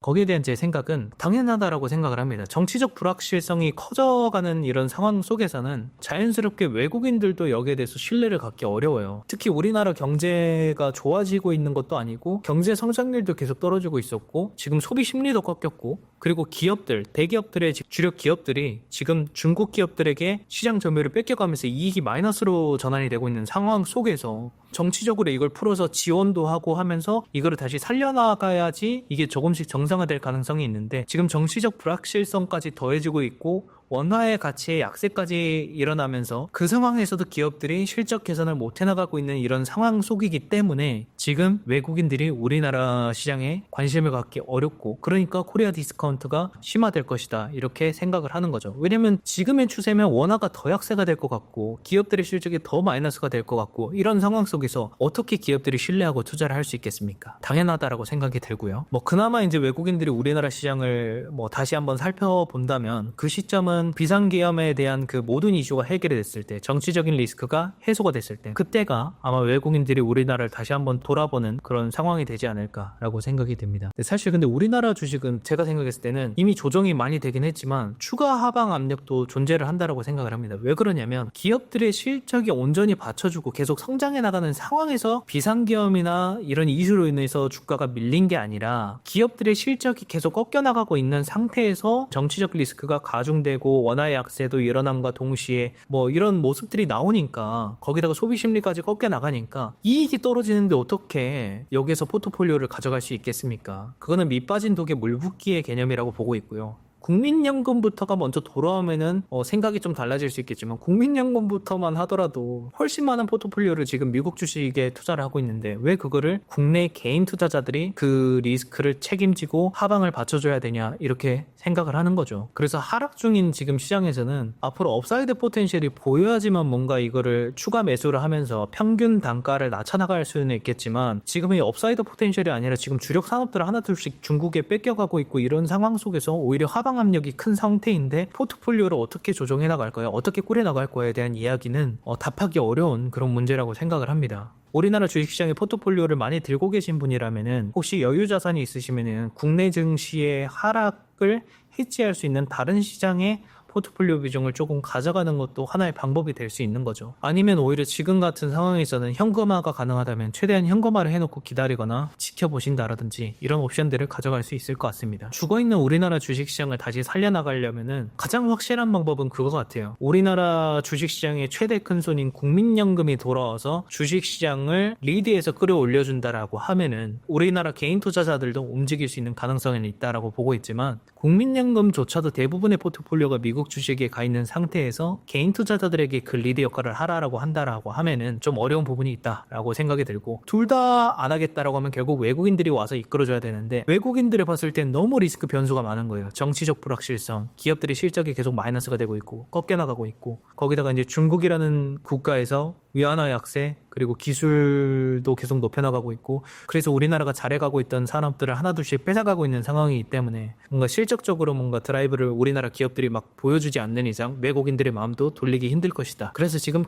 거기에 대한 제 생각은 당연하다라고 생각을 합니다. 정치적 불확실성이 커져가는 이런 상황 속에서는 자연스럽게 외국인들도 여기에 대해서 신뢰를 갖기 어려워요. 특히 우리나라 경제가 좋아지고 있는 것도 아니고 경제 성장률도 계속 떨어지고 있었고 지금 소비 심리도 꺾였고 그리고 기업들, 대기업들의 주력 기업들이 지금 중국 기업들에게 시장 점유율을 뺏겨가면서 이익이 마이너스로 전환이 되고 있는 상황 속에서 정치적으로 이걸 풀어서 지원도 하고 하면서 이거를 다시 살려나가야지 이게 조금씩 정상화될 가능성이 있는데 지금 정치적 불확실성까지 더해지고 있고 원화의 가치의 약세까지 일어나면서 그 상황에서도 기업들이 실적 개선을 못 해나가고 있는 이런 상황 속이기 때문에 지금 외국인들이 우리나라 시장에 관심을 갖기 어렵고 그러니까 코리아 디스카운트가 심화될 것이다 이렇게 생각을 하는 거죠. 왜냐면 지금의 추세면 원화가 더 약세가 될 것 같고 기업들의 실적이 더 마이너스가 될 것 같고 이런 상황 속에서 어떻게 기업들이 신뢰하고 투자를 할 수 있겠습니까? 당연하다라고 생각이 들고요. 그나마 이제 외국인들이 우리나라 시장을 다시 한번 살펴본다면 그 시점은 비상기업에 대한 그 모든 이슈가 해결이 됐을 때 정치적인 리스크가 해소가 됐을 때 그때가 아마 외국인들이 우리나라를 다시 한번 돌아보는 그런 상황이 되지 않을까라고 생각이 듭니다. 사실 근데 우리나라 주식은 제가 생각했을 때는 이미 조정이 많이 되긴 했지만 추가 하방 압력도 존재를 한다라고 생각을 합니다. 왜 그러냐면 기업들의 실적이 온전히 받쳐주고 계속 성장해 나가는 상황에서 비상기업이나 이런 이슈로 인해서 주가가 밀린 게 아니라 기업들의 실적이 계속 꺾여 나가고 있는 상태에서 정치적 리스크가 가중되고 원화의 약세도 일어남과 동시에 이런 모습들이 나오니까 거기다가 소비 심리까지 꺾여 나가니까 이익이 떨어지는데 어떻게 여기에서 포트폴리오를 가져갈 수 있겠습니까? 그거는 밑 빠진 독에 물 붓기의 개념이라고 보고 있고요. 국민연금부터가 먼저 돌아오면은 생각이 좀 달라질 수 있겠지만 국민연금부터만 하더라도 훨씬 많은 포트폴리오를 지금 미국 주식에 투자를 하고 있는데 왜 그거를 국내 개인 투자자들이 그 리스크를 책임지고 하방을 받쳐줘야 되냐 이렇게 생각을 하는 거죠. 그래서 하락 중인 지금 시장에서는 앞으로 업사이드 포텐셜이 보여야지만 뭔가 이거를 추가 매수를 하면서 평균 단가를 낮춰나갈 수는 있겠지만 지금의 업사이드 포텐셜이 아니라 지금 주력 산업들 하나둘씩 중국에 뺏겨가고 있고 이런 상황 속에서 오히려 하방 압력이 큰 상태인데 포트폴리오를 어떻게 조정해 나갈 거야 어떻게 꾸려 나갈 거에 대한 이야기는 답하기 어려운 그런 문제라고 생각을 합니다. 우리나라 주식시장에 포트폴리오를 많이 들고 계신 분이라면은 혹시 여유 자산이 있으시면은 국내 증시의 하락을 해지할 수 있는 다른 시장의 포트폴리오 비중을 조금 가져가는 것도 하나의 방법이 될 수 있는 거죠. 아니면 오히려 지금 같은 상황에서는 현금화가 가능하다면 최대한 현금화를 해놓고 기다리거나 지켜보신다라든지 이런 옵션들을 가져갈 수 있을 것 같습니다. 죽어있는 우리나라 주식시장을 다시 살려나가려면은 가장 확실한 방법은 그거 같아요. 우리나라 주식시장의 최대 큰손인 국민연금이 돌아와서 주식시장을 리드해서 끌어올려준다라고 하면은 우리나라 개인 투자자들도 움직일 수 있는 가능성은 있다라고 보고 있지만 국민연금조차도 대부분의 포트폴리오가 미국 주식에 가 있는 상태에서 개인 투자자들에게 그 리드 역할을 하라라고 한다라고 하면은 좀 어려운 부분이 있다라고 생각이 들고 둘 다 안 하겠다라고 하면 결국 외국인들이 와서 이끌어줘야 되는데 외국인들을 봤을 땐 너무 리스크 변수가 많은 거예요. 정치적 불확실성, 기업들이 실적이 계속 마이너스가 되고 있고 꺾여 나가고 있고 거기다가 이제 중국이라는 국가에서 위안화 약세 그리고 기술도 계속 높여나가고 있고 그래서 우리나라가 잘해가고 있던 산업들을 하나둘씩 뺏어가고 있는 상황이기 때문에 뭔가 실적적으로 뭔가 드라이브를 우리나라 기업들이 막 보여주지 않는 이상 외국인들의 마음도 돌리기 힘들 것이다. 그래서 지금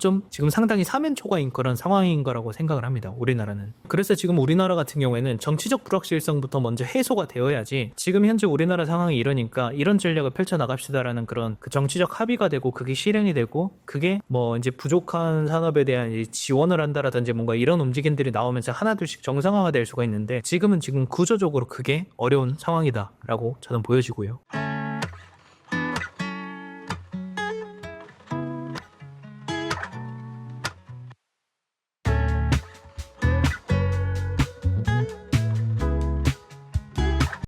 상당히 사면초가인 그런 상황인 거라고 생각을 합니다. 우리나라는. 그래서 지금 우리나라 같은 경우에는 정치적 불확실성부터 먼저 해소가 되어야지 지금 현재 우리나라 상황이 이러니까 이런 전략을 펼쳐나갑시다라는 그런 그 정치적 합의가 되고 그게 실행이 되고 그게 이제 부족한 산업에 대한 지원을 한다라든지 뭔가 이런 움직임들이 나오면서 하나둘씩 정상화가 될 수가 있는데 지금 구조적으로 그게 어려운 상황이다라고 저는 보여지고요.